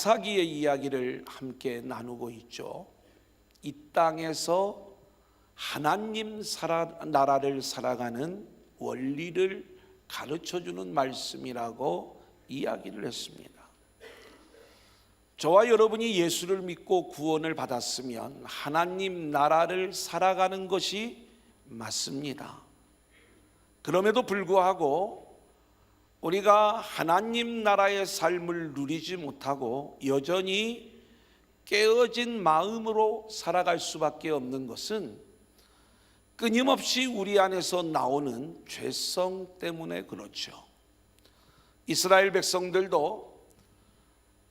사사기의 이야기를 함께 나누고 있죠. 이 땅에서 하나님 나라를 살아가는 원리를 가르쳐주는 말씀이라고 이야기를 했습니다. 저와 여러분이 예수를 믿고 구원을 받았으면 하나님 나라를 살아가는 것이 맞습니다. 그럼에도 불구하고 우리가 하나님 나라의 삶을 누리지 못하고 여전히 깨어진 마음으로 살아갈 수밖에 없는 것은 끊임없이 우리 안에서 나오는 죄성 때문에 그렇죠. 이스라엘 백성들도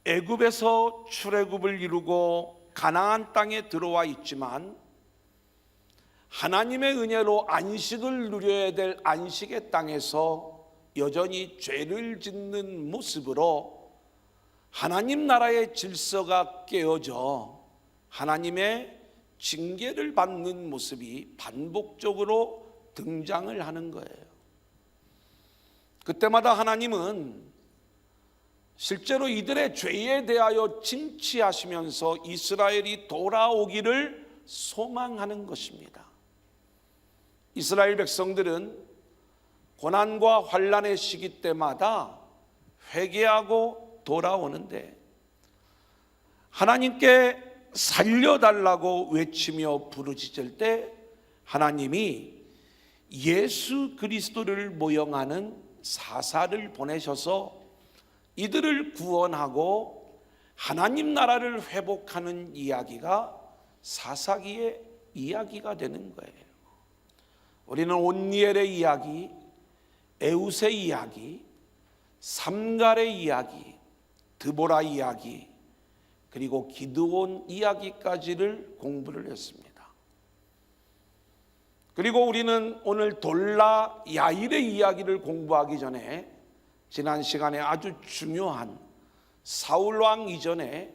애굽에서 출애굽을 이루고 가나안 땅에 들어와 있지만 하나님의 은혜로 안식을 누려야 될 안식의 땅에서 여전히 죄를 짓는 모습으로 하나님 나라의 질서가 깨어져 하나님의 징계를 받는 모습이 반복적으로 등장을 하는 거예요. 그때마다 하나님은 실제로 이들의 죄에 대하여 징치하시면서 이스라엘이 돌아오기를 소망하는 것입니다. 이스라엘 백성들은 고난과 환난의 시기 때마다 회개하고 돌아오는데 하나님께 살려달라고 외치며 부르짖을 때 하나님이 예수 그리스도를 모형하는 사사를 보내셔서 이들을 구원하고 하나님 나라를 회복하는 이야기가 사사기의 이야기가 되는 거예요. 우리는 온니엘의 이야기, 에웃의 이야기, 삼갈의 이야기, 드보라 이야기, 그리고 기드온 이야기까지를 공부를 했습니다. 그리고 우리는 오늘 돌라 야일의 이야기를 공부하기 전에 지난 시간에 아주 중요한 사울 왕 이전에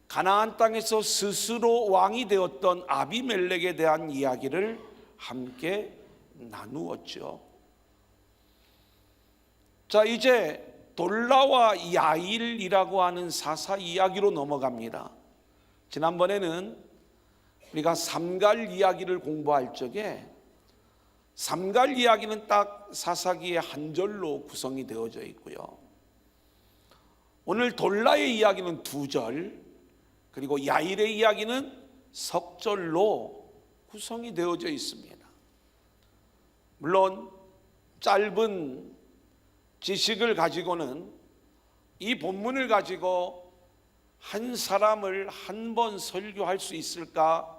가나안 땅에서 스스로 왕이 되었던 아비멜렉에 대한 이야기를 함께 나누었죠. 자, 이제 돌라와 야일이라고 하는 사사 이야기로 넘어갑니다. 지난번에는 우리가 삼갈 이야기를 공부할 적에 삼갈 이야기는 딱 사사기의 한 절로 구성이 되어져 있고요. 오늘 돌라의 이야기는 두 절, 그리고 야일의 이야기는 석 절로 구성이 되어져 있습니다. 물론 짧은 지식을 가지고는 이 본문을 가지고 한 사람을 한 번 설교할 수 있을까,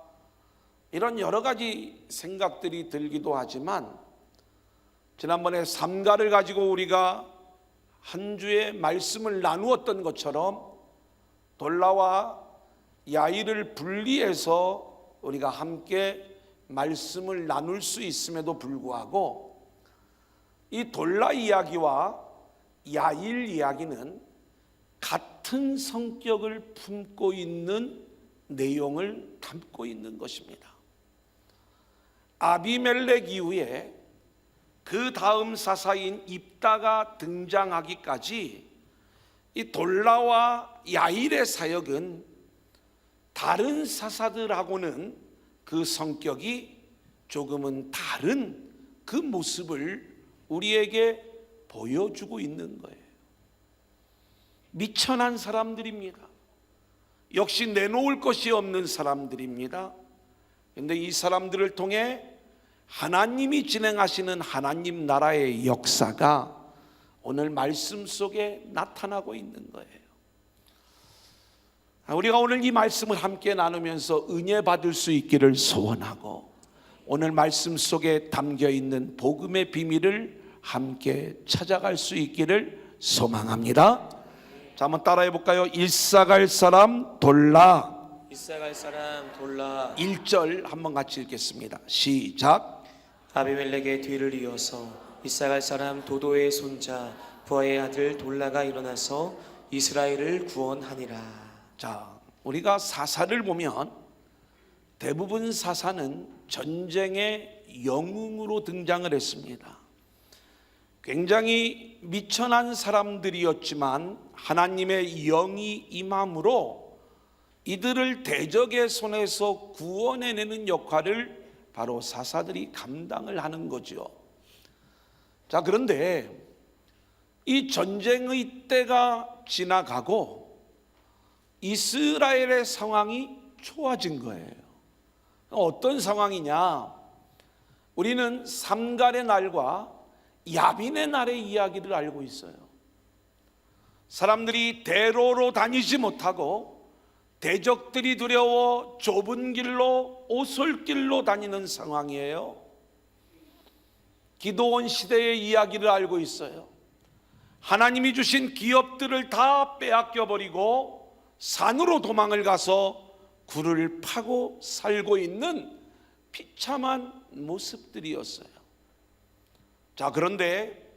이런 여러 가지 생각들이 들기도 하지만 지난번에 삼가를 가지고 우리가 한 주에 말씀을 나누었던 것처럼 돌라와 야일을 분리해서 우리가 함께 말씀을 나눌 수 있음에도 불구하고 이 돌라 이야기와 야일 이야기는 같은 성격을 품고 있는 내용을 담고 있는 것입니다. 아비멜렉 이후에 그 다음 사사인 입다가 등장하기까지 이 돌라와 야일의 사역은 다른 사사들하고는 그 성격이 조금은 다른 그 모습을 우리에게 보여주고 있는 거예요. 미천한 사람들입니다. 역시 내놓을 것이 없는 사람들입니다. 그런데 이 사람들을 통해 하나님이 진행하시는 하나님 나라의 역사가 오늘 말씀 속에 나타나고 있는 거예요. 우리가 오늘 이 말씀을 함께 나누면서 은혜 받을 수 있기를 소원하고 오늘 말씀 속에 담겨 있는 복음의 비밀을 함께 찾아갈 수 있기를 소망합니다. 자, 한번 따라해 볼까요? 일사갈 사람 돌라. 일사갈 사람 돌라. 1절 한번 같이 읽겠습니다. 시작. 아비멜렉의 뒤를 이어서 일사갈 사람 도도의 손자 부하의 아들 돌라가 일어나서 이스라엘을 구원하니라. 자, 우리가 사사를 보면 대부분 사사는 전쟁의 영웅으로 등장을 했습니다. 굉장히 미천한 사람들이었지만 하나님의 영이 임함으로 이들을 대적의 손에서 구원해내는 역할을 바로 사사들이 감당을 하는 거죠. 자, 그런데 이 전쟁의 때가 지나가고 이스라엘의 상황이 좋아진 거예요. 어떤 상황이냐? 우리는 삼갈의 날과 야빈의 날의 이야기를 알고 있어요. 사람들이 대로로 다니지 못하고 대적들이 두려워 좁은 길로 오솔길로 다니는 상황이에요. 기드온 시대의 이야기를 알고 있어요. 하나님이 주신 기업들을 다 빼앗겨 버리고 산으로 도망을 가서 굴을 파고 살고 있는 비참한 모습들이었어요. 자, 그런데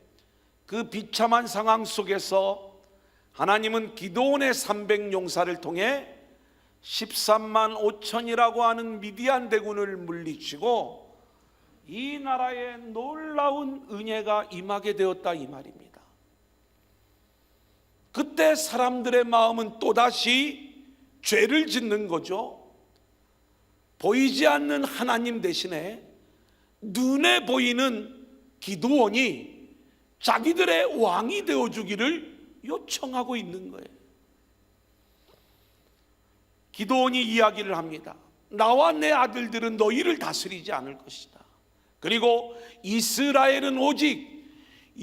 그 비참한 상황 속에서 하나님은 기드온의 300용사를 통해 13만 5천이라고 하는 미디안 대군을 물리치고 이 나라에 놀라운 은혜가 임하게 되었다, 이 말입니다. 그때 사람들의 마음은 또다시 죄를 짓는 거죠. 보이지 않는 하나님 대신에 눈에 보이는 기드온이 자기들의 왕이 되어주기를 요청하고 있는 거예요. 기드온이 이야기를 합니다. 나와 내 아들들은 너희를 다스리지 않을 것이다. 그리고 이스라엘은 오직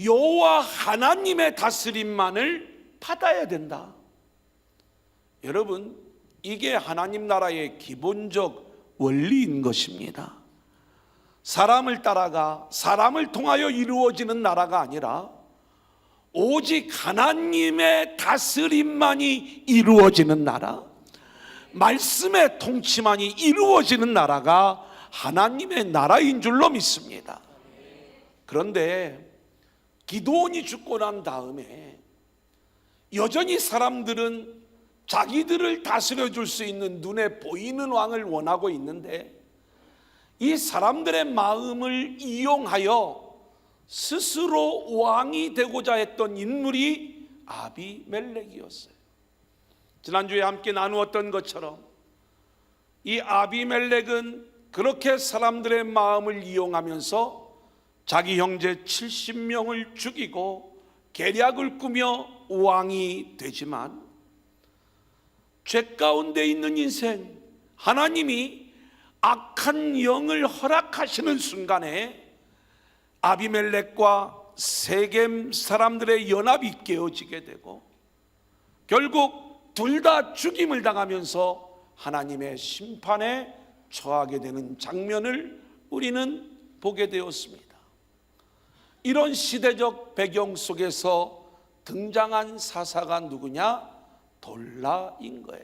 여호와 하나님의 다스림만을 받아야 된다. 여러분, 이게 하나님 나라의 기본적 원리인 것입니다. 사람을 따라가 사람을 통하여 이루어지는 나라가 아니라 오직 하나님의 다스림만이 이루어지는 나라, 말씀의 통치만이 이루어지는 나라가 하나님의 나라인 줄로 믿습니다. 그런데 기드온이 죽고 난 다음에 여전히 사람들은 자기들을 다스려 줄 수 있는 눈에 보이는 왕을 원하고 있는데 이 사람들의 마음을 이용하여 스스로 왕이 되고자 했던 인물이 아비멜렉이었어요. 지난주에 함께 나누었던 것처럼 이 아비멜렉은 그렇게 사람들의 마음을 이용하면서 자기 형제 70명을 죽이고 계략을 꾸며 왕이 되지만 죄 가운데 있는 인생, 하나님이 악한 영을 허락하시는 순간에 아비멜렉과 세겜 사람들의 연합이 깨어지게 되고 결국 둘 다 죽임을 당하면서 하나님의 심판에 처하게 되는 장면을 우리는 보게 되었습니다. 이런 시대적 배경 속에서 등장한 사사가 누구냐? 돌라인 거예요.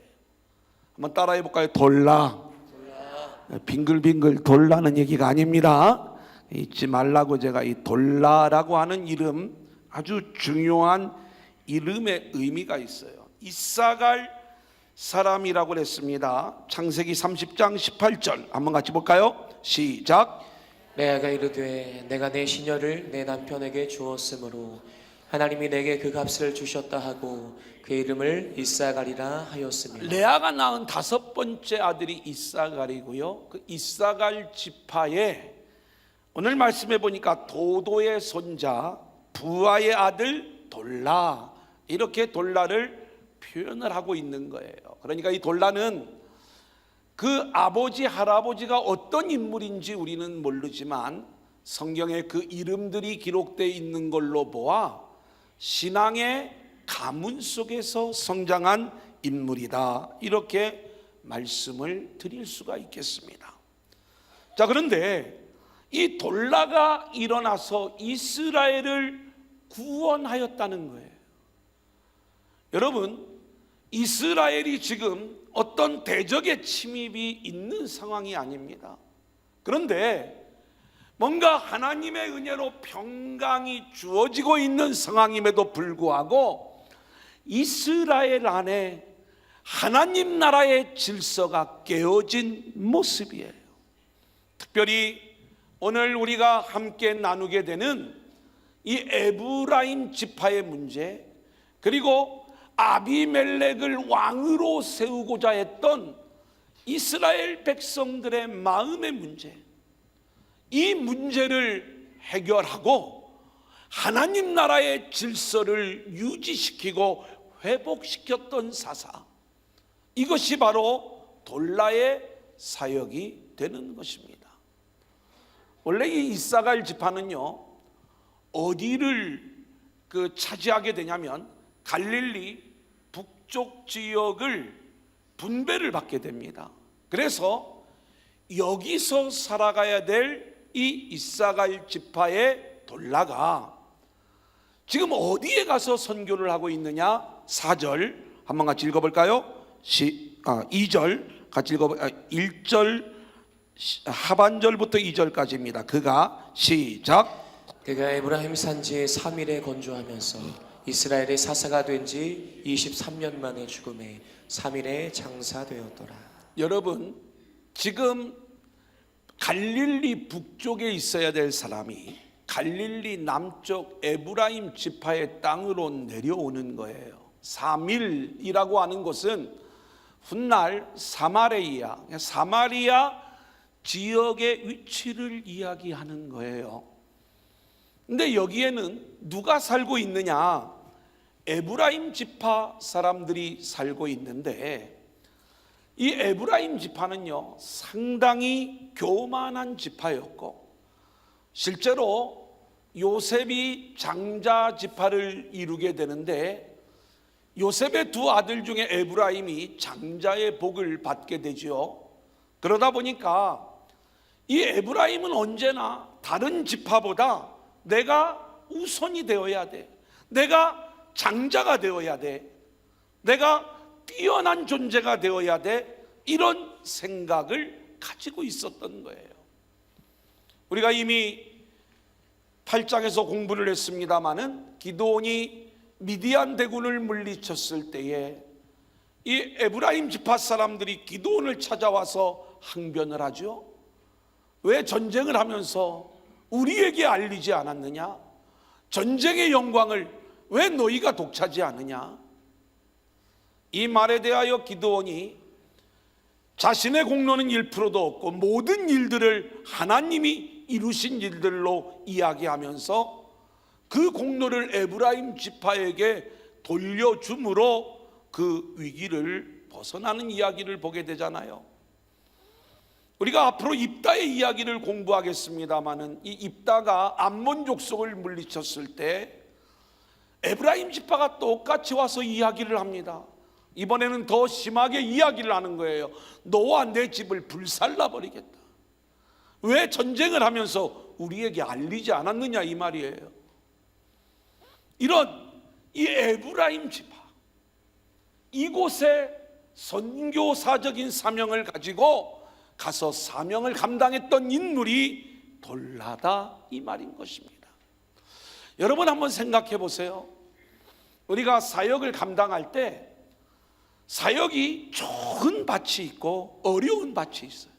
한번 따라해 볼까요? 돌라. 빙글빙글 돌라는 얘기가 아닙니다. 잊지 말라고 제가 이 돌라라고 하는 이름, 아주 중요한 이름의 의미가 있어요. 이사갈 사람이라고 했습니다. 창세기 30장 18절 한번 같이 볼까요? 시작. 레아가 이르되 내가 내 시녀를 내 남편에게 주었으므로 하나님이 내게 그 값을 주셨다 하고 그 이름을 이사갈이라 하였으며. 레아가 낳은 5번째 아들이 이사갈이고요. 그 이사갈 지파에 오늘 말씀해 보니까 도도의 손자 부하의 아들 돌라, 이렇게 돌라를 표현을 하고 있는 거예요. 그러니까 이 돌라는 그 아버지 할아버지가 어떤 인물인지 우리는 모르지만 성경에 그 이름들이 기록되어 있는 걸로 보아 신앙의 가문 속에서 성장한 인물이다, 이렇게 말씀을 드릴 수가 있겠습니다. 자, 그런데 이 돌라가 일어나서 이스라엘을 구원하였다는 거예요. 여러분, 이스라엘이 지금 어떤 대적의 침입이 있는 상황이 아닙니다. 그런데 뭔가 하나님의 은혜로 평강이 주어지고 있는 상황임에도 불구하고 이스라엘 안에 하나님 나라의 질서가 깨어진 모습이에요. 특별히 오늘 우리가 함께 나누게 되는 이 에브라임 지파의 문제, 그리고 아비멜렉을 왕으로 세우고자 했던 이스라엘 백성들의 마음의 문제, 이 문제를 해결하고 하나님 나라의 질서를 유지시키고 회복시켰던 사사, 이것이 바로 돌라의 사역이 되는 것입니다. 원래 이 이사갈 지파는요, 어디를 차지하게 되냐면 갈릴리 북쪽 지역을 분배를 받게 됩니다. 그래서 여기서 살아가야 될 이 이사갈 지파의 돌라가 지금 어디에 가서 선교를 하고 있느냐? 4절 한번 같이 읽어볼까요? 2절 같이 읽어볼까요? 1절 하반절부터 2절까지입니다. 그가 시작. 그가 에브라임 산지에 3일에 건조하면서 이스라엘의 사사가 된 지 23년 만에 죽음에 3일에 장사되었더라. 여러분, 지금 갈릴리 북쪽에 있어야 될 사람이 갈릴리 남쪽 에브라임 지파의 땅으로 내려오는 거예요. 3일이라고 하는 것은 훗날 사마리아 지역의 위치를 이야기하는 거예요. 근데 여기에는 누가 살고 있느냐? 에브라임 지파 사람들이 살고 있는데, 이 에브라임 지파는요 상당히 교만한 지파였고, 실제로 요셉이 장자 지파를 이루게 되는데 요셉의 두 아들 중에 에브라임이 장자의 복을 받게 되지요. 그러다 보니까 이 에브라임은 언제나 다른 지파보다 내가 우선이 되어야 돼, 내가 장자가 되어야 돼, 내가 뛰어난 존재가 되어야 돼, 이런 생각을 가지고 있었던 거예요. 우리가 이미 8장에서 공부를 했습니다마는 기드온이 미디안 대군을 물리쳤을 때에 이 에브라임 지파 사람들이 기드온을 찾아와서 항변을 하죠. 왜 전쟁을 하면서 우리에게 알리지 않았느냐? 전쟁의 영광을 왜 너희가 독차지하느냐? 이 말에 대하여 기드온이 자신의 공로는 1%도 없고 모든 일들을 하나님이 이루신 일들로 이야기하면서 그 공로를 에브라임 지파에게 돌려줌으로 그 위기를 벗어나는 이야기를 보게 되잖아요. 우리가 앞으로 입다의 이야기를 공부하겠습니다마는 이 입다가 암몬 족속을 물리쳤을 때 에브라임 지파가 똑같이 와서 이야기를 합니다. 이번에는 더 심하게 이야기를 하는 거예요. 너와 내 집을 불살라 버리겠다. 왜 전쟁을 하면서 우리에게 알리지 않았느냐, 이 말이에요. 이런 이 에브라임 지파, 이곳에 선교사적인 사명을 가지고 가서 사명을 감당했던 인물이 돌라다, 이 말인 것입니다. 여러분 한번 생각해 보세요. 우리가 사역을 감당할 때 사역이 좋은 밭이 있고 어려운 밭이 있어요.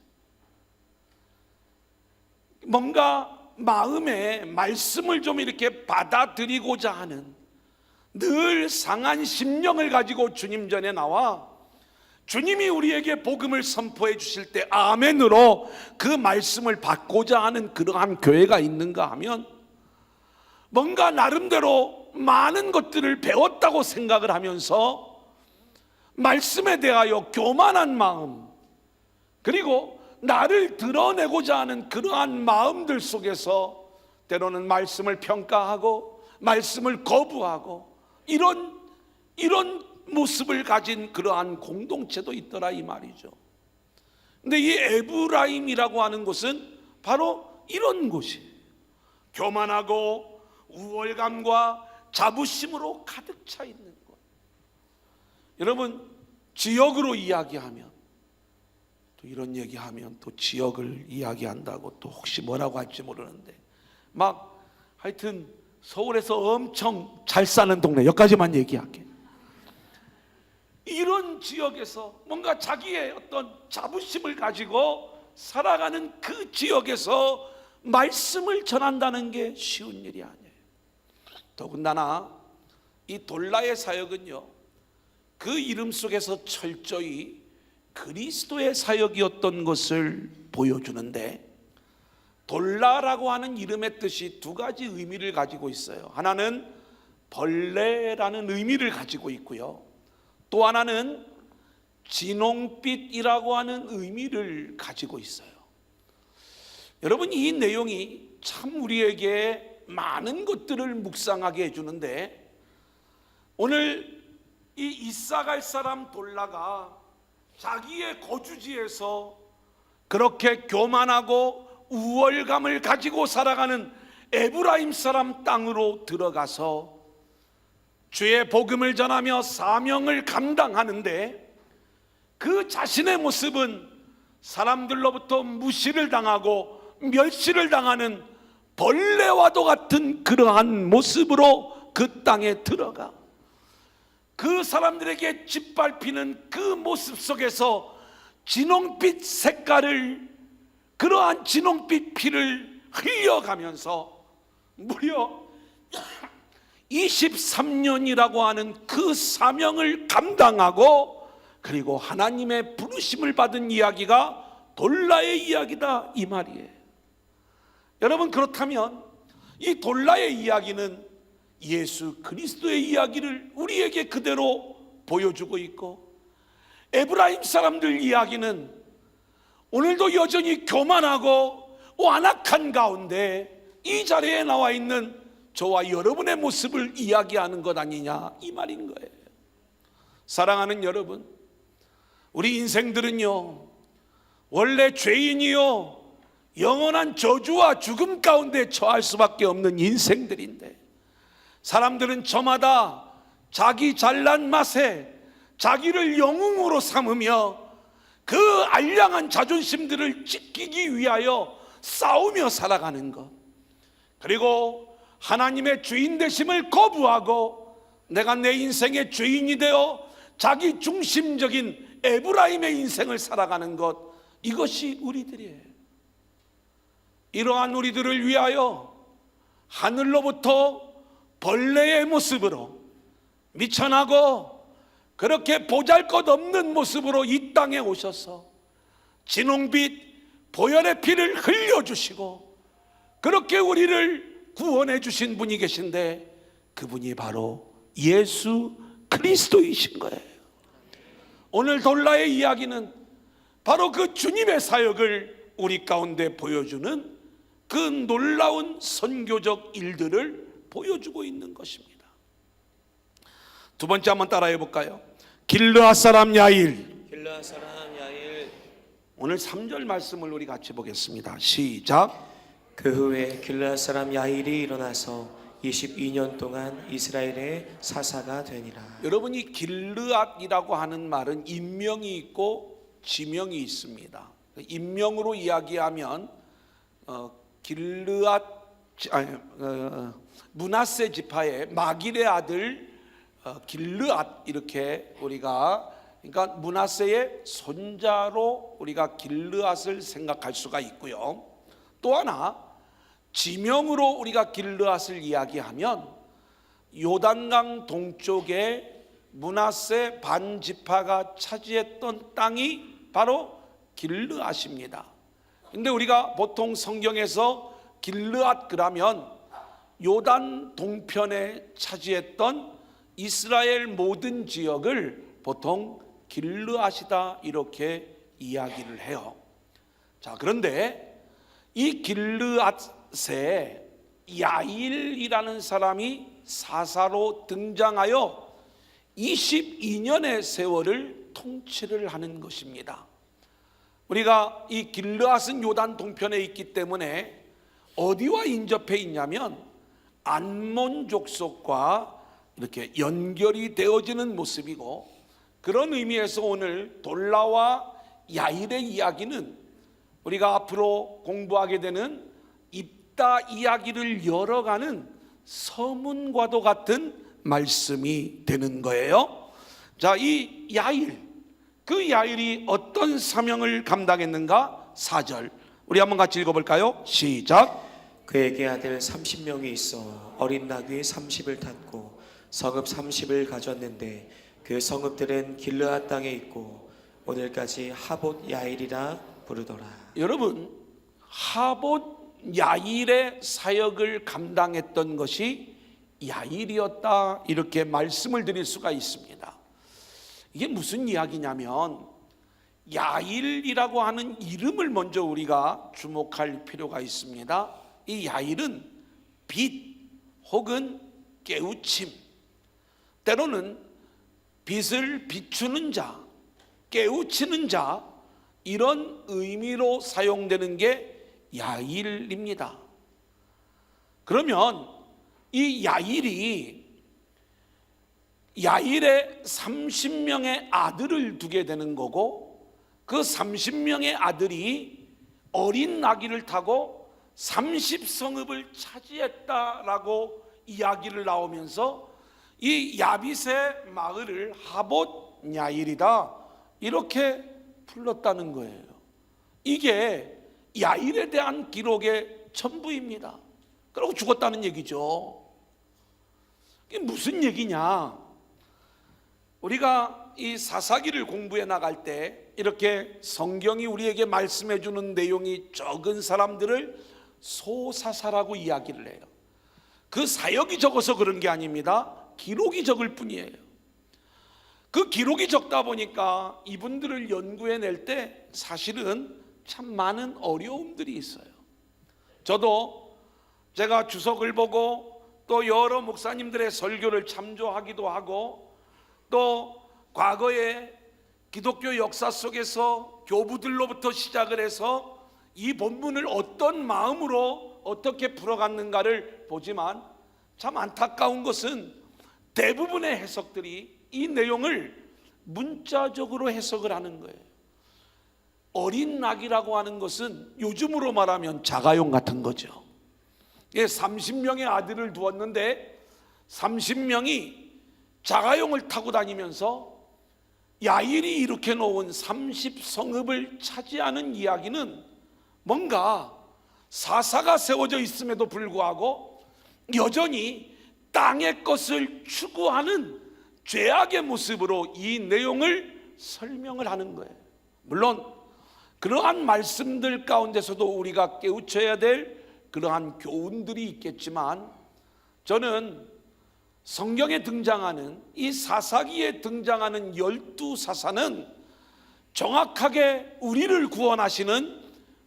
뭔가 마음에 말씀을 좀 이렇게 받아들이고자 하는 늘 상한 심령을 가지고 주님 전에 나와 주님이 우리에게 복음을 선포해 주실 때 아멘으로 그 말씀을 받고자 하는 그러한 교회가 있는가 하면, 뭔가 나름대로 많은 것들을 배웠다고 생각을 하면서 말씀에 대하여 교만한 마음, 그리고 나를 드러내고자 하는 그러한 마음들 속에서 때로는 말씀을 평가하고 말씀을 거부하고 이런 모습을 가진 그러한 공동체도 있더라, 이 말이죠. 근데 이 에브라임이라고 하는 곳은 바로 이런 곳이에요. 교만하고 우월감과 자부심으로 가득 차 있는 곳. 여러분, 지역으로 이야기하면 또 이런 얘기하면 또 지역을 이야기한다고 또 혹시 뭐라고 할지 모르는데, 막 하여튼 서울에서 엄청 잘 사는 동네, 여기까지만 얘기할게. 이런 지역에서 뭔가 자기의 어떤 자부심을 가지고 살아가는 그 지역에서 말씀을 전한다는 게 쉬운 일이 아니에요. 더군다나 이 돌라의 사역은요, 그 이름 속에서 철저히 그리스도의 사역이었던 것을 보여주는데, 돌라라고 하는 이름의 뜻이 두 가지 의미를 가지고 있어요. 하나는 벌레라는 의미를 가지고 있고요, 또 하나는 진홍빛이라고 하는 의미를 가지고 있어요. 여러분, 이 내용이 참 우리에게 많은 것들을 묵상하게 해주는데, 오늘 이 이사갈 사람 돌라가 자기의 거주지에서 그렇게 교만하고 우월감을 가지고 살아가는 에브라임 사람 땅으로 들어가서 주의 복음을 전하며 사명을 감당하는데, 그 자신의 모습은 사람들로부터 무시를 당하고 멸시를 당하는 벌레와도 같은 그러한 모습으로 그 땅에 들어가 그 사람들에게 짓밟히는 그 모습 속에서 진홍빛 색깔을, 그러한 진홍빛 피를 흘려가면서 무려 23년이라고 하는 그 사명을 감당하고, 그리고 하나님의 부르심을 받은 이야기가 돌라의 이야기다, 이 말이에요. 여러분, 그렇다면 이 돌라의 이야기는 예수 그리스도의 이야기를 우리에게 그대로 보여주고 있고, 에브라임 사람들 이야기는 오늘도 여전히 교만하고 완악한 가운데 이 자리에 나와 있는 저와 여러분의 모습을 이야기하는 것 아니냐, 이 말인 거예요. 사랑하는 여러분, 우리 인생들은요, 원래 죄인이요 영원한 저주와 죽음 가운데 처할 수밖에 없는 인생들인데, 사람들은 저마다 자기 잘난 맛에 자기를 영웅으로 삼으며 그 알량한 자존심들을 지키기 위하여 싸우며 살아가는 것, 그리고 하나님의 주인 되심을 거부하고 내가 내 인생의 주인이 되어 자기 중심적인 에브라임의 인생을 살아가는 것, 이것이 우리들이에요. 이러한 우리들을 위하여 하늘로부터 벌레의 모습으로 미천하고 그렇게 보잘것없는 모습으로 이 땅에 오셔서 진홍빛 보혈의 피를 흘려주시고 그렇게 우리를 구원해 주신 분이 계신데, 그분이 바로 예수 그리스도이신 거예요. 오늘 돌라의 이야기는 바로 그 주님의 사역을 우리 가운데 보여주는 그 놀라운 선교적 일들을 보여주고 있는 것입니다. 두 번째 한번 따라해 볼까요? 길르앗 사람 야일. 길르앗 사람 야일. 오늘 3절 말씀을 우리 같이 보겠습니다. 시작. 그 후에 길르앗 사람 야일이 일어나서 22년 동안 이스라엘의 사사가 되니라. 여러분이 길르앗이라고 하는 말은 인명이 있고 지명이 있습니다. 인명으로 이야기하면 길르앗 므낫세 지파의 마길의 아들 길르앗, 이렇게 우리가, 그러니까 므낫세의 손자로 우리가 길르앗을 생각할 수가 있고요. 또 하나 지명으로 우리가 길르앗을 이야기하면 요단강 동쪽에 므낫세 반 지파가 차지했던 땅이 바로 길르앗입니다. 근데 우리가 보통 성경에서 길르앗 그러면 요단 동편에 차지했던 이스라엘 모든 지역을 보통 길르앗이다, 이렇게 이야기를 해요. 자, 그런데 이 길르앗에 야일이라는 사람이 사사로 등장하여 22년의 세월을 통치를 하는 것입니다. 우리가 이 길르앗은 요단 동편에 있기 때문에 어디와 인접해 있냐면 안몬 족속과 이렇게 연결이 되어지는 모습이고, 그런 의미에서 오늘 돌라와 야일의 이야기는 우리가 앞으로 공부하게 되는 입다 이야기를 열어가는 서문과도 같은 말씀이 되는 거예요. 자, 이 야일, 그 야일이 어떤 사명을 감당했는가? 4절 우리 한번 같이 읽어볼까요? 시작. 그에게 아들 30명이 있어 어린 나귀 30을 탔고 서급 30을 가졌는데 그 성읍들은 길르앗 땅에 있고 오늘까지 하봇 야일이라 부르더라. 여러분, 하봇 야일의 사역을 감당했던 것이 야일이었다, 이렇게 말씀을 드릴 수가 있습니다. 이게 무슨 이야기냐면, 야일이라고 하는 이름을 먼저 우리가 주목할 필요가 있습니다. 이 야일은 빛 혹은 깨우침, 때로는 빛을 비추는 자, 깨우치는 자, 이런 의미로 사용되는 게 야일입니다. 그러면 이 야일에 30명의 아들을 두게 되는 거고, 그 30명의 아들이 어린 나귀를 타고 30성읍을 차지했다라고 이야기를 나오면서 이 야빗의 마을을 하봇 야일이다, 이렇게 불렀다는 거예요. 이게 야일에 대한 기록의 전부입니다. 그러고 죽었다는 얘기죠. 이게 무슨 얘기냐? 우리가 이 사사기를 공부해 나갈 때 이렇게 성경이 우리에게 말씀해 주는 내용이 적은 사람들을 소사사라고 이야기를 해요. 그 사역이 적어서 그런 게 아닙니다. 기록이 적을 뿐이에요. 그 기록이 적다 보니까 이분들을 연구해낼 때 사실은 참 많은 어려움들이 있어요. 저도 제가 주석을 보고 또 여러 목사님들의 설교를 참조하기도 하고, 또 과거에 기독교 역사 속에서 교부들로부터 시작을 해서 이 본문을 어떤 마음으로 어떻게 풀어갔는가를 보지만, 참 안타까운 것은 대부분의 해석들이 이 내용을 문자적으로 해석을 하는 거예요. 어린 낙이라고 하는 것은 요즘으로 말하면 자가용 같은 거죠. 30명의 아들을 두었는데 30명이 자가용을 타고 다니면서 야일이 이렇게 놓은 30성읍을 차지하는 이야기는 뭔가 사사가 세워져 있음에도 불구하고 여전히 땅의 것을 추구하는 죄악의 모습으로 이 내용을 설명을 하는 거예요. 물론 그러한 말씀들 가운데서도 우리가 깨우쳐야 될 그러한 교훈들이 있겠지만, 저는 성경에 등장하는 이 사사기에 등장하는 12사사는 정확하게 우리를 구원하시는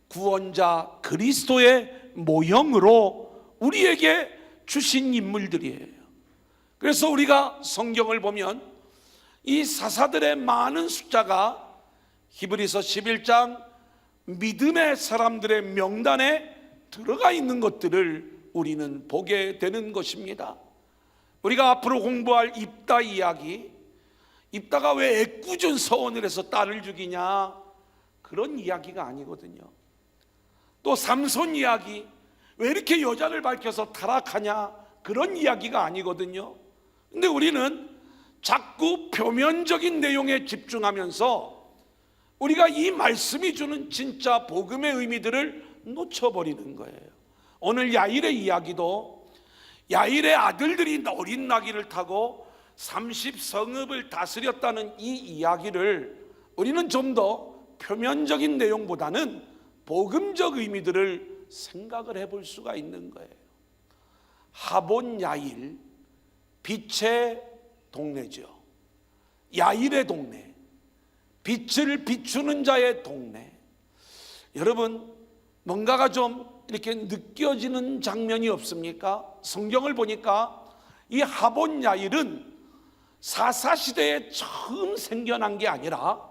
구원자 그리스도의 모형으로 우리에게 주신 인물들이에요. 그래서 우리가 성경을 보면 이 사사들의 많은 숫자가 히브리서 11장 믿음의 사람들의 명단에 들어가 있는 것들을 우리는 보게 되는 것입니다. 우리가 앞으로 공부할 입다 이야기, 입다가 왜 애꿎은 서원을 해서 딸을 죽이냐, 그런 이야기가 아니거든요. 또 삼손 이야기, 왜 이렇게 여자를 밝혀서 타락하냐, 그런 이야기가 아니거든요. 근데 우리는 자꾸 표면적인 내용에 집중하면서 우리가 이 말씀이 주는 진짜 복음의 의미들을 놓쳐버리는 거예요. 오늘 야일의 이야기도 야일의 아들들이 어린 나귀를 타고 30성읍을 다스렸다는 이 이야기를 우리는 좀 더 표면적인 내용보다는 복음적 의미들을 생각을 해볼 수가 있는 거예요. 하봇 야일, 빛의 동네죠. 야일의 동네, 빛을 비추는 자의 동네. 여러분, 뭔가가 좀 이렇게 느껴지는 장면이 없습니까? 성경을 보니까 이 하봇 야일은 사사시대에 처음 생겨난 게 아니라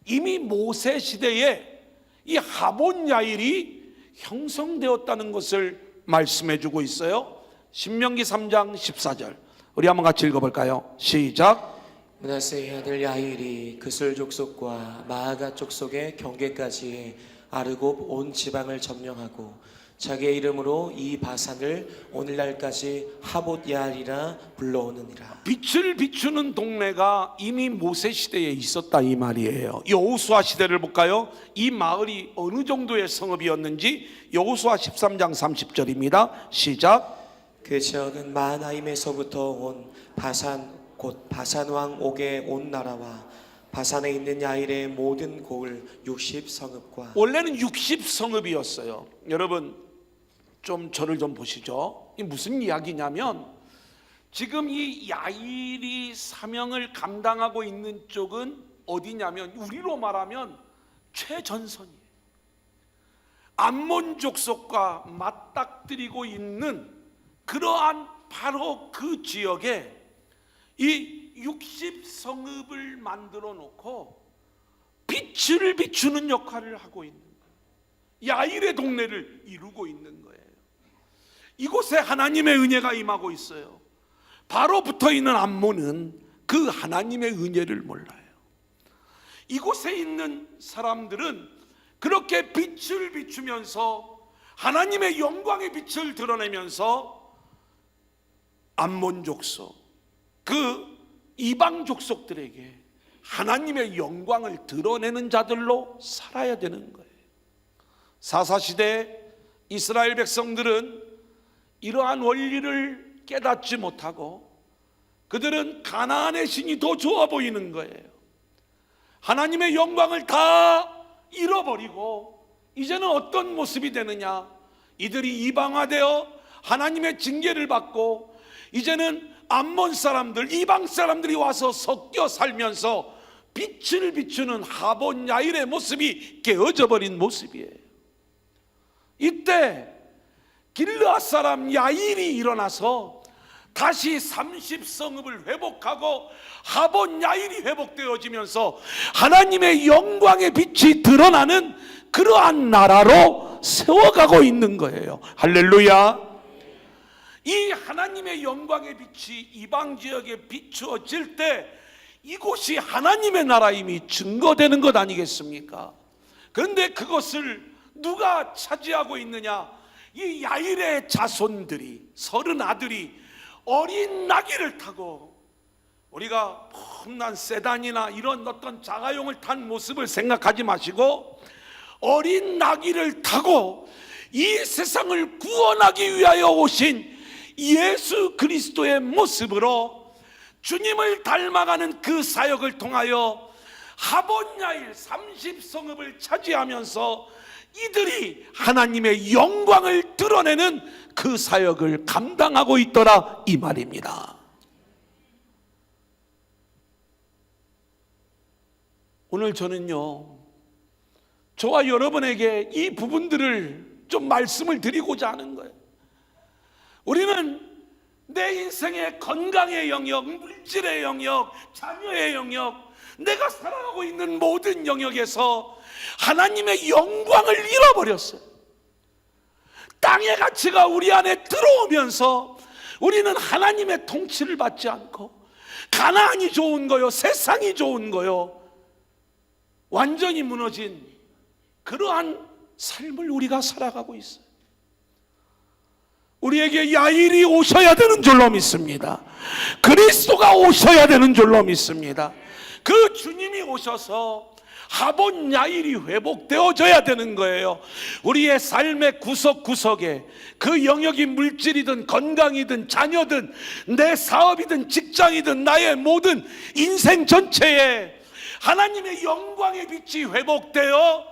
이미 모세 시대에 이 하봇 야일이 형성되었다는 것을 말씀해 주고 있어요. 신명기 3장 14절, 우리 한번 같이 읽어볼까요? 시작. 므낫세의 아들 야일이 그슬 족속과 마아가 족속의 경계까지 아르곱 온 지방을 점령하고 자기의 이름으로 이 바산을 오늘날까지 하봇 야일이라 불러오느니라. 빛을 비추는 동네가 이미 모세 시대에 있었다 이 말이에요. 여호수아 시대를 볼까요? 이 마을이 어느 정도의 성읍이었는지 여호수아 13장 30절입니다. 시작. 그 지역은 마하나임에서부터 온 바산 곧 바산 왕 옥의 온 나라와 바산에 있는 야일의 모든 고을 60성읍과 원래는 60성읍이었어요. 여러분 좀 저를 좀 보시죠. 이 무슨 이야기냐면 지금 이 야일이 사명을 감당하고 있는 쪽은 어디냐면 우리로 말하면 최전선이에요. 암몬 족속과 맞닥뜨리고 있는 그러한 바로 그 지역에 이 60성읍을 만들어 놓고 빛을 비추는 역할을 하고 있는 거예요. 야일의 동네를 이루고 있는 거예요. 이곳에 하나님의 은혜가 임하고 있어요. 바로 붙어 있는 암몬은 그 하나님의 은혜를 몰라요. 이곳에 있는 사람들은 그렇게 빛을 비추면서 하나님의 영광의 빛을 드러내면서 암몬 족속, 그 이방 족속들에게 하나님의 영광을 드러내는 자들로 살아야 되는 거예요. 사사시대 이스라엘 백성들은 이러한 원리를 깨닫지 못하고 그들은 가나안의 신이 더 좋아 보이는 거예요. 하나님의 영광을 다 잃어버리고 이제는 어떤 모습이 되느냐? 이들이 이방화되어 하나님의 징계를 받고 이제는 암몬 사람들, 이방 사람들이 와서 섞여 살면서 빛을 비추는 하본 야일의 모습이 깨어져 버린 모습이에요. 이때 길르앗 사람 야일이 일어나서 다시 30성읍을 회복하고 하본 야일이 회복되어지면서 하나님의 영광의 빛이 드러나는 그러한 나라로 세워가고 있는 거예요. 할렐루야. 이 하나님의 영광의 빛이 이방 지역에 비추어질 때 이곳이 하나님의 나라임이 증거되는 것 아니겠습니까? 그런데 그것을 누가 차지하고 있느냐? 이 야일의 자손들이, 30 아들이 어린 나귀를 타고, 우리가 험난 세단이나 이런 어떤 자가용을 탄 모습을 생각하지 마시고 어린 나귀를 타고 이 세상을 구원하기 위하여 오신 예수 그리스도의 모습으로 주님을 닮아가는 그 사역을 통하여 하본 야일 30성읍을 차지하면서 이들이 하나님의 영광을 드러내는 그 사역을 감당하고 있더라 이 말입니다. 오늘 저는요, 저와 여러분에게 이 부분들을 좀 말씀을 드리고자 하는 거예요. 우리는 내 인생의 건강의 영역, 물질의 영역, 자녀의 영역, 내가 살아가고 있는 모든 영역에서 하나님의 영광을 잃어버렸어요. 땅의 가치가 우리 안에 들어오면서 우리는 하나님의 통치를 받지 않고 가나안이 좋은 거요, 세상이 좋은 거요, 완전히 무너진 그러한 삶을 우리가 살아가고 있어요. 우리에게 야일이 오셔야 되는 줄로 믿습니다. 그리스도가 오셔야 되는 줄로 믿습니다. 그 주님이 오셔서 하본 야일이 회복되어져야 되는 거예요. 우리의 삶의 구석구석에 그 영역이 물질이든 건강이든 자녀든 내 사업이든 직장이든 나의 모든 인생 전체에 하나님의 영광의 빛이 회복되어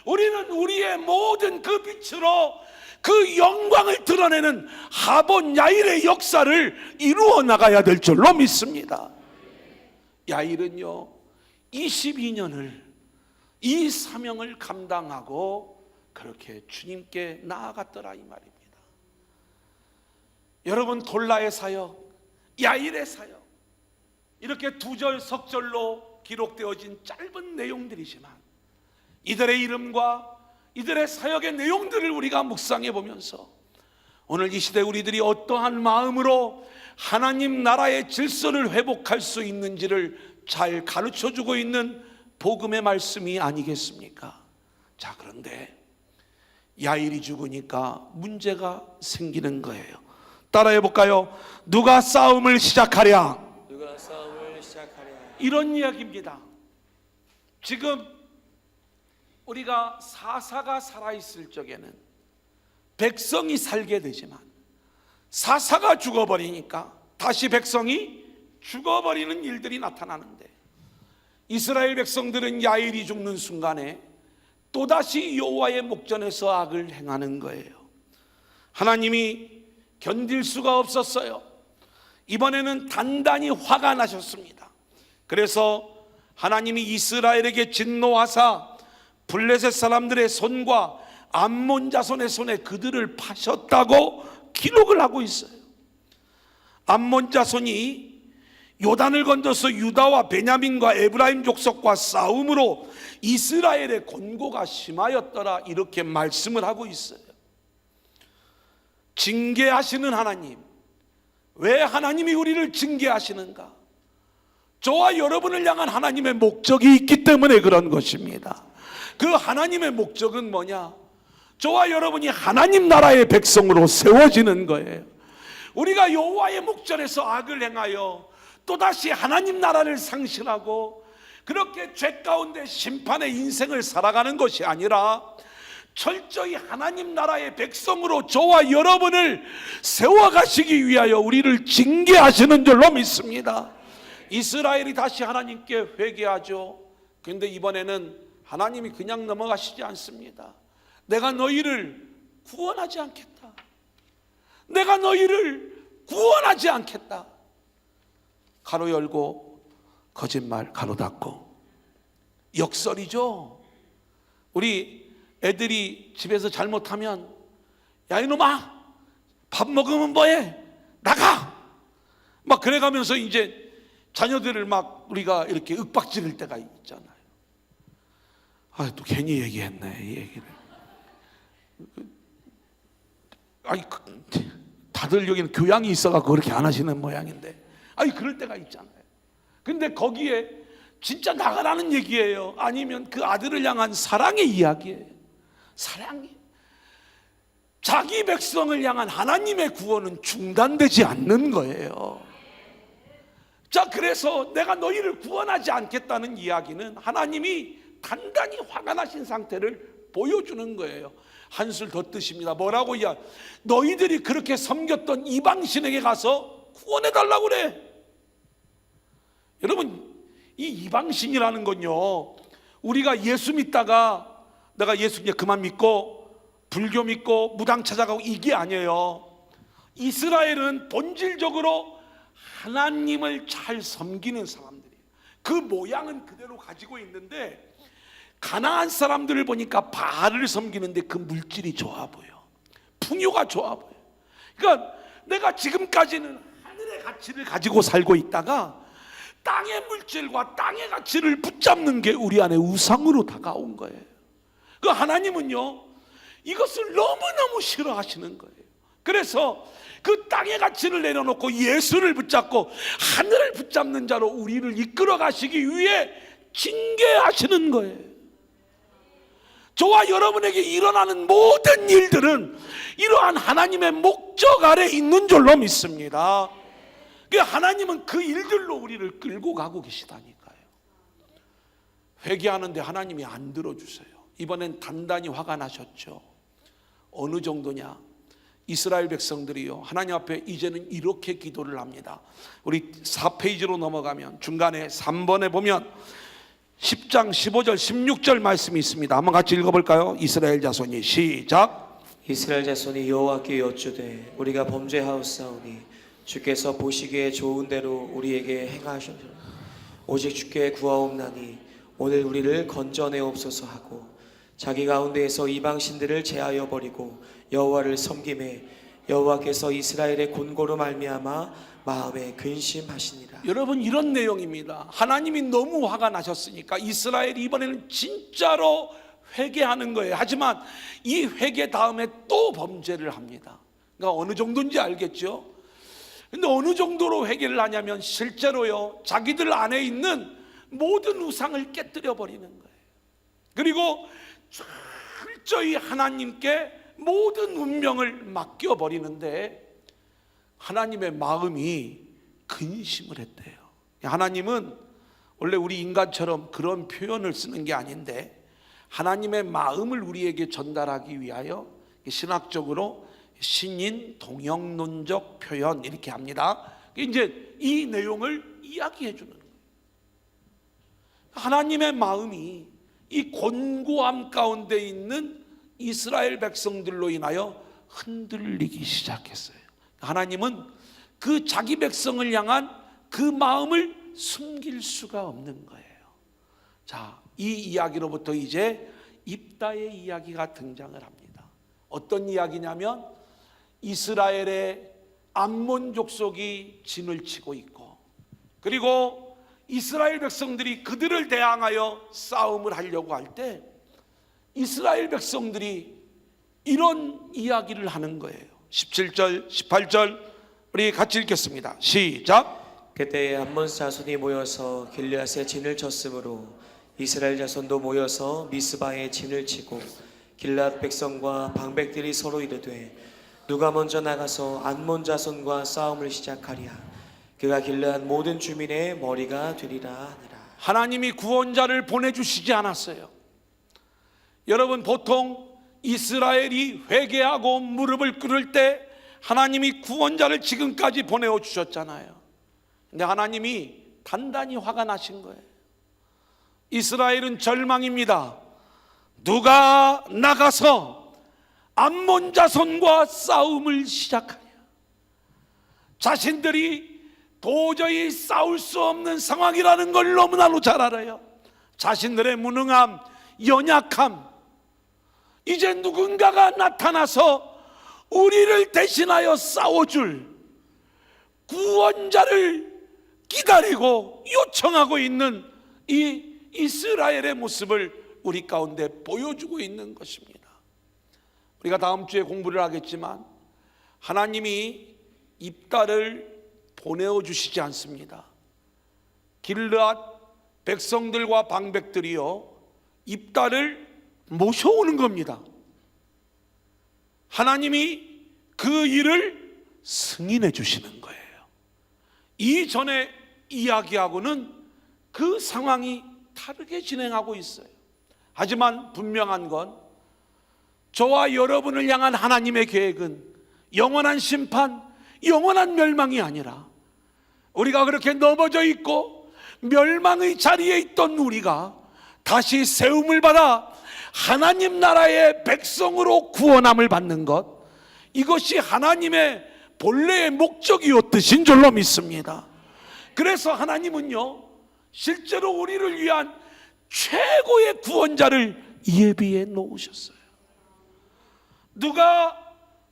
우리는 우리의 모든 그 빛으로 그 영광을 드러내는 하본 야일의 역사를 이루어 나가야 될 줄로 믿습니다. 야일은요 22년을 이 사명을 감당하고 그렇게 주님께 나아갔더라 이 말입니다. 여러분, 돌라의 사역, 야일의 사역, 이렇게 두절 석절로 기록되어진 짧은 내용들이지만 이들의 이름과 이들의 사역의 내용들을 우리가 묵상해 보면서 오늘 이 시대 우리들이 어떠한 마음으로 하나님 나라의 질서를 회복할 수 있는지를 잘 가르쳐주고 있는 복음의 말씀이 아니겠습니까? 자, 그런데 야일이 죽으니까 문제가 생기는 거예요. 따라해 볼까요? 누가 싸움을 시작하랴? 누가 싸움을 시작하랴? 이런 이야기입니다. 지금 우리가 사사가 살아있을 적에는 백성이 살게 되지만 사사가 죽어버리니까 다시 백성이 죽어버리는 일들이 나타나는데, 이스라엘 백성들은 야일이 죽는 순간에 또다시 여호와의 목전에서 악을 행하는 거예요. 하나님이 견딜 수가 없었어요. 이번에는 단단히 화가 나셨습니다. 그래서 하나님이 이스라엘에게 진노하사 블레셋 사람들의 손과 암몬 자손의 손에 그들을 파셨다고 기록을 하고 있어요. 암몬 자손이 요단을 건너서 유다와 베냐민과 에브라임 족속과 싸움으로 이스라엘의 권고가 심하였더라, 이렇게 말씀을 하고 있어요. 징계하시는 하나님, 왜 하나님이 우리를 징계하시는가? 저와 여러분을 향한 하나님의 목적이 있기 때문에 그런 것입니다. 그 하나님의 목적은 뭐냐? 저와 여러분이 하나님 나라의 백성으로 세워지는 거예요. 우리가 여호와의 목전에서 악을 행하여 또다시 하나님 나라를 상실하고 그렇게 죄 가운데 심판의 인생을 살아가는 것이 아니라 철저히 하나님 나라의 백성으로 저와 여러분을 세워가시기 위하여 우리를 징계하시는 줄로 믿습니다. 이스라엘이 다시 하나님께 회개하죠. 그런데 이번에는 하나님이 그냥 넘어가시지 않습니다. 내가 너희를 구원하지 않겠다. 내가 너희를 구원하지 않겠다. 가로 열고 거짓말 가로 닫고. 역설이죠. 우리 애들이 집에서 잘못하면, 야 이놈아 밥 먹으면 뭐해? 나가! 막 그래가면서 이제 자녀들을 막 우리가 이렇게 윽박지를 때가 있잖아요. 아, 또 괜히 얘기했네, 이 얘기를. 아니, 다들 여기는 교양이 있어갖고 그렇게 안 하시는 모양인데, 아니 그럴 때가 있잖아요. 근데 거기에 진짜 나가라는 얘기예요. 아니면 그 아들을 향한 사랑의 이야기예요. 사랑이. 자기 백성을 향한 하나님의 구원은 중단되지 않는 거예요. 자, 그래서 내가 너희를 구원하지 않겠다는 이야기는 하나님이 단단히 화가 나신 상태를 보여주는 거예요. 한술 더 뜨십니다. 뭐라고 이야? 너희들이 그렇게 섬겼던 이방신에게 가서 구원해달라고 그래. 여러분, 이 이방신이라는 건요, 우리가 예수 믿다가 내가 예수 이제 그만 믿고 불교 믿고 무당 찾아가고 이게 아니에요. 이스라엘은 본질적으로 하나님을 잘 섬기는 사람들이에요. 그 모양은 그대로 가지고 있는데 가나안 사람들을 보니까 바알을 섬기는데 그 물질이 좋아 보여. 풍요가 좋아 보여. 그러니까 내가 지금까지는 하늘의 가치를 가지고 살고 있다가 땅의 물질과 땅의 가치를 붙잡는 게 우리 안에 우상으로 다가온 거예요. 그 하나님은요, 이것을 너무너무 싫어하시는 거예요. 그래서 그 땅의 가치를 내려놓고 예수를 붙잡고 하늘을 붙잡는 자로 우리를 이끌어 가시기 위해 징계하시는 거예요. 저와 여러분에게 일어나는 모든 일들은 이러한 하나님의 목적 아래 있는 줄로 믿습니다. 하나님은 그 일들로 우리를 끌고 가고 계시다니까요. 회개하는데 하나님이 안 들어주세요. 이번엔 단단히 화가 나셨죠. 어느 정도냐? 이스라엘 백성들이요, 하나님 앞에 이제는 이렇게 기도를 합니다. 우리 4페이지로 넘어가면 중간에 3번에 보면 10장 15절 16절 말씀이 있습니다. 한번 같이 읽어볼까요? 이스라엘 자손이 시작. 이스라엘 자손이 여호와께 여쭈되 우리가 범죄하였사오니 주께서 보시기에 좋은 대로 우리에게 행하소서. 오직 주께 구하옵나니 오늘 우리를 건져내옵소서 하고 자기 가운데에서 이방신들을 제하여 버리고 여호와를 섬김에 여호와께서 이스라엘의 곤고로 말미암아 마음에 근심하시니라. 여러분, 이런 내용입니다. 하나님이 너무 화가 나셨으니까 이스라엘이 이번에는 진짜로 회개하는 거예요. 하지만 이 회개 다음에 또 범죄를 합니다. 그러니까 어느 정도인지 알겠죠? 근데 어느 정도로 회개를 하냐면 실제로요, 자기들 안에 있는 모든 우상을 깨뜨려 버리는 거예요. 그리고 철저히 하나님께 모든 운명을 맡겨 버리는데 하나님의 마음이 근심을 했대요. 하나님은 원래 우리 인간처럼 그런 표현을 쓰는 게 아닌데 하나님의 마음을 우리에게 전달하기 위하여 신학적으로 신인 동영론적 표현 이렇게 합니다. 이제 이 내용을 이야기해 주는 거예요. 하나님의 마음이 이 곤고함 가운데 있는 이스라엘 백성들로 인하여 흔들리기 시작했어요. 하나님은 그 자기 백성을 향한 그 마음을 숨길 수가 없는 거예요. 자, 이 이야기로부터 이제 입다의 이야기가 등장을 합니다. 어떤 이야기냐면 이스라엘의 암몬 족속이 진을 치고 있고, 그리고 이스라엘 백성들이 그들을 대항하여 싸움을 하려고 할 때 이스라엘 백성들이 이런 이야기를 하는 거예요. 17절 18절 우리 같이 읽겠습니다. 시작. 그때 암몬 자손이 모여서 길르앗에 진을 쳤으므로 이스라엘 자손도 모여서 미스바에 진을 치고 길르앗 백성과 방백들이 서로 이르되 누가 먼저 나가서 암몬 자손과 싸움을 시작하랴. 그가 길르앗 모든 주민의 머리가 되리라 하니라. 하나님이 구원자를 보내주시지 않았어요. 여러분, 보통 이스라엘이 회개하고 무릎을 꿇을 때 하나님이 구원자를 지금까지 보내어 주셨잖아요. 근데 하나님이 단단히 화가 나신 거예요. 이스라엘은 절망입니다. 누가 나가서 암몬 자손과 싸움을 시작하냐. 자신들이 도저히 싸울 수 없는 상황이라는 걸 너무나도 잘 알아요. 자신들의 무능함, 연약함, 이제 누군가가 나타나서 우리를 대신하여 싸워줄 구원자를 기다리고 요청하고 있는 이 이스라엘의 모습을 우리 가운데 보여주고 있는 것입니다. 우리가 다음 주에 공부를 하겠지만 하나님이 입다를 보내어 주시지 않습니다. 길르앗 백성들과 방백들이요 입다를 모셔오는 겁니다. 하나님이 그 일을 승인해 주시는 거예요. 이전에 이야기하고는 그 상황이 다르게 진행하고 있어요. 하지만 분명한 건 저와 여러분을 향한 하나님의 계획은 영원한 심판, 영원한 멸망이 아니라 우리가 그렇게 넘어져 있고 멸망의 자리에 있던 우리가 다시 세움을 받아 하나님 나라의 백성으로 구원함을 받는 것, 이것이 하나님의 본래의 목적이었듯인 줄로 믿습니다. 그래서 하나님은요 실제로 우리를 위한 최고의 구원자를 예비해 놓으셨어요. 누가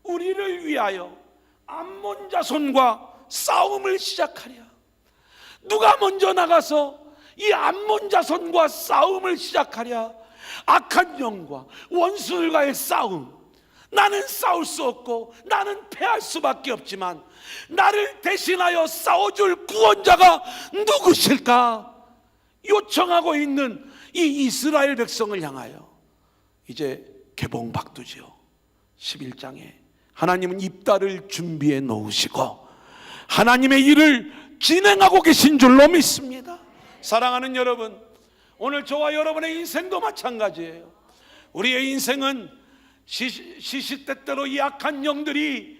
우리를 위하여 암몬 자손과 싸움을 시작하랴. 누가 먼저 나가서 이 암몬 자손과 싸움을 시작하랴. 악한 영과 원수들과의 싸움. 나는 싸울 수 없고 나는 패할 수밖에 없지만 나를 대신하여 싸워줄 구원자가 누구실까 요청하고 있는 이 이스라엘 백성을 향하여 이제 개봉박두죠. 11장에 하나님은 입다를 준비해 놓으시고 하나님의 일을 진행하고 계신 줄로 믿습니다. 사랑하는 여러분, 오늘 저와 여러분의 인생도 마찬가지예요. 우리의 인생은 시시때때로 이 악한 영들이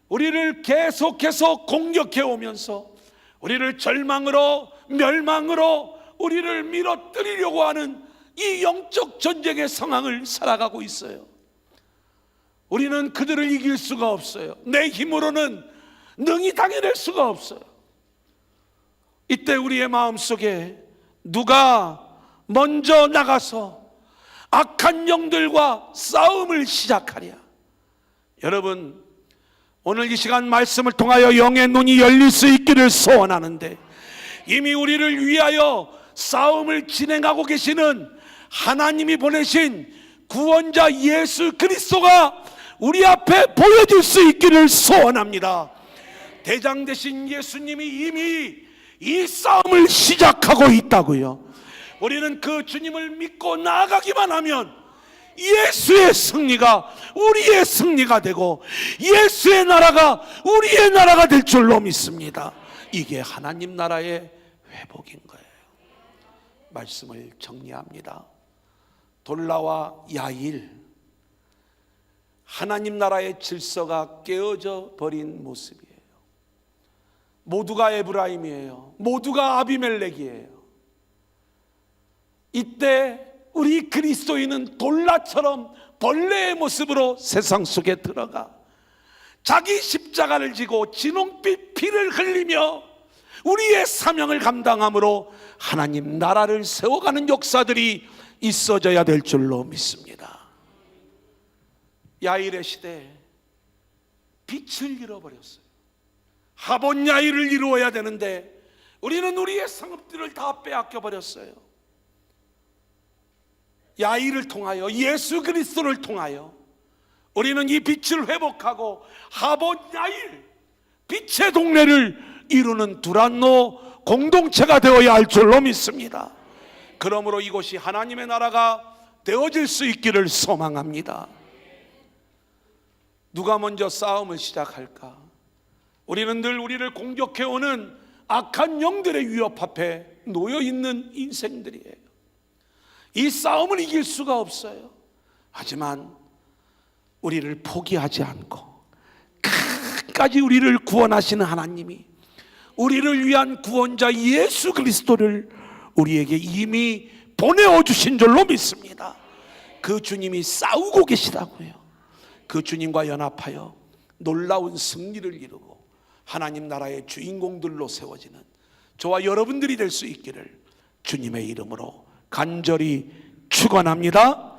우리를 계속해서 공격해 오면서 우리를 절망으로 멸망으로 우리를 밀어뜨리려고 하는 이 영적 전쟁의 상황을 살아가고 있어요. 우리는 그들을 이길 수가 없어요. 내 힘으로는 능히 당해낼 수가 없어요. 이때 우리의 마음속에 누가 먼저 나가서 악한 영들과 싸움을 시작하랴. 여러분, 오늘 이 시간 말씀을 통하여 영의 눈이 열릴 수 있기를 소원하는데, 이미 우리를 위하여 싸움을 진행하고 계시는 하나님이 보내신 구원자 예수 그리스도가 우리 앞에 보여줄 수 있기를 소원합니다. 대장 되신 예수님이 이미 이 싸움을 시작하고 있다고요. 우리는 그 주님을 믿고 나아가기만 하면 예수의 승리가 우리의 승리가 되고 예수의 나라가 우리의 나라가 될 줄로 믿습니다. 이게 하나님 나라의 회복인 거예요. 말씀을 정리합니다. 돌라와 야일, 하나님 나라의 질서가 깨어져 버린 모습이에요. 모두가 에브라임이에요. 모두가 아비멜렉이에요. 이때 우리 그리스도인은 돌라처럼 벌레의 모습으로 세상 속에 들어가 자기 십자가를 지고 진홍빛 피를 흘리며 우리의 사명을 감당함으로 하나님 나라를 세워가는 역사들이 있어져야 될 줄로 믿습니다. 야일의 시대에 빛을 잃어버렸어요. 하본 야일을 이루어야 되는데 우리는 우리의 상업들을 다 빼앗겨 버렸어요. 야일을 통하여, 예수 그리스도를 통하여 우리는 이 빛을 회복하고 하본 야일, 빛의 동네를 이루는 두란노 공동체가 되어야 할 줄로 믿습니다. 그러므로 이곳이 하나님의 나라가 되어질 수 있기를 소망합니다. 누가 먼저 싸움을 시작할까? 우리는 늘 우리를 공격해오는 악한 영들의 위협 앞에 놓여있는 인생들이에요. 이 싸움을 이길 수가 없어요. 하지만 우리를 포기하지 않고 끝까지 우리를 구원하시는 하나님이, 우리를 위한 구원자 예수 그리스도를 우리에게 이미 보내어 주신 줄로 믿습니다. 그 주님이 싸우고 계시다고요. 그 주님과 연합하여 놀라운 승리를 이루고 하나님 나라의 주인공들로 세워지는 저와 여러분들이 될 수 있기를 주님의 이름으로 간절히 축원합니다.